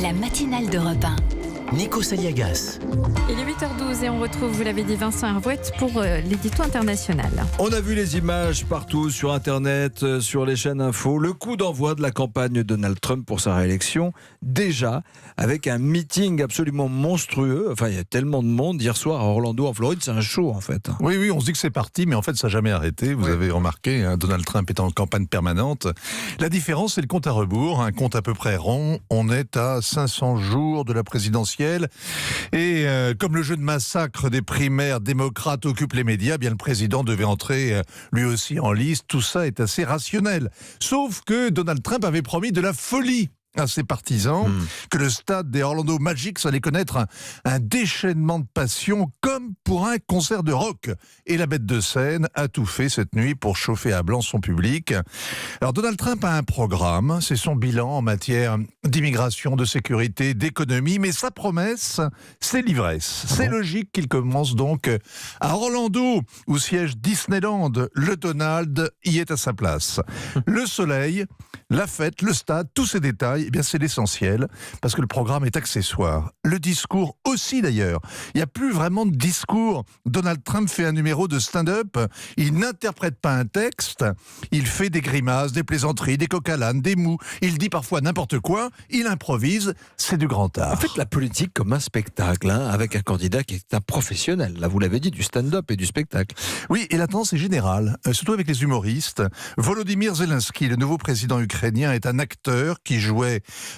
La matinale d'Europe 1. Nico Saliagas. Il est 8h12 et on retrouve, vous l'avez dit, Vincent Hervouette pour l'édito international. On a vu les images partout sur Internet, sur les chaînes info. Le coup d'envoi de la campagne de Donald Trump pour sa réélection, déjà avec un meeting absolument monstrueux. Enfin, il y a tellement de monde. Hier soir à Orlando, en Floride, c'est un show en fait. Oui, on se dit que c'est parti, mais en fait, ça n'a jamais arrêté. Vous avez remarqué, Donald Trump est en campagne permanente. La différence, c'est le compte à rebours, un compte à peu près rond. On est à 500 jours de la présidentielle. Et comme le jeu de massacre des primaires démocrates occupe les médias, bien le président devait entrer lui aussi en liste. Tout ça est assez rationnel. Sauf que Donald Trump avait promis de la folie à ses partisans, que le stade des Orlando Magic allait connaître un déchaînement de passion comme pour un concert de rock. Et la bête de scène a tout fait cette nuit pour chauffer à blanc son public. Alors Donald Trump a un programme, c'est son bilan en matière d'immigration, de sécurité, d'économie, mais sa promesse, c'est l'ivresse. C'est logique qu'il commence donc à Orlando, où siège Disneyland. Le Donald y est à sa place. Le soleil, la fête, le stade, tous ces détails, eh bien c'est l'essentiel, parce que le programme est accessoire. Le discours aussi d'ailleurs. Il n'y a plus vraiment de discours. Donald Trump fait un numéro de stand-up, il n'interprète pas un texte, il fait des grimaces, des plaisanteries, des coq à l'âne, des mous, il dit parfois n'importe quoi, il improvise, c'est du grand art. En fait, la politique comme un spectacle, avec un candidat qui est un professionnel. Là, vous l'avez dit, du stand-up et du spectacle. Oui, et la tendance est générale, surtout avec les humoristes. Volodymyr Zelensky, le nouveau président ukrainien, est un acteur qui jouait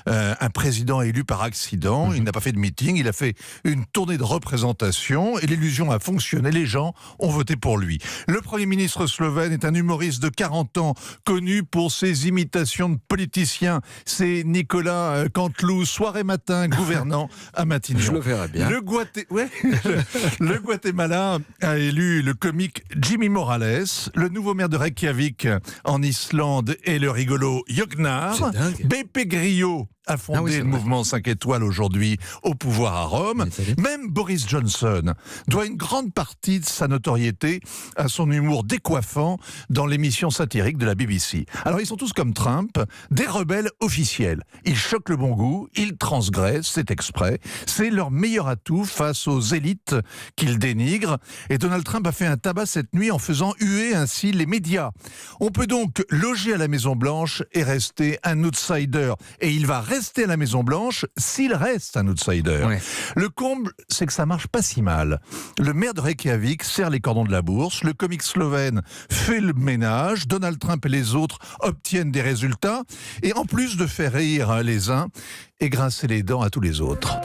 un président élu par accident. Il n'a pas fait de meeting, il a fait une tournée de représentation et l'illusion a fonctionné, les gens ont voté pour lui. Le Premier ministre slovène est un humoriste de 40 ans, connu pour ses imitations de politiciens. C'est Nicolas Canteloup, soir et matin, gouvernant à Matignon. Je le verrais bien. Le Guatemala a élu le comique Jimmy Morales, le nouveau maire de Reykjavik en Islande est le rigolo Jögnar. C'est dingue. Beppe Grillo a fondé le mouvement 5 étoiles aujourd'hui au pouvoir à Rome. Même Boris Johnson doit une grande partie de sa notoriété à son humour décoiffant dans l'émission satirique de la BBC. Alors ils sont tous comme Trump, des rebelles officiels. Ils choquent le bon goût, ils transgressent, c'est exprès. C'est leur meilleur atout face aux élites qu'ils dénigrent. Et Donald Trump a fait un tabac cette nuit en faisant huer ainsi les médias. On peut donc loger à la Maison-Blanche et rester un outsider. Et il va rester à la Maison-Blanche s'il reste un outsider. Ouais. Le comble, c'est que ça marche pas si mal. Le maire de Reykjavik serre les cordons de la bourse, le comique slovène fait le ménage, Donald Trump et les autres obtiennent des résultats, et en plus de faire rire les uns et grincer les dents à tous les autres.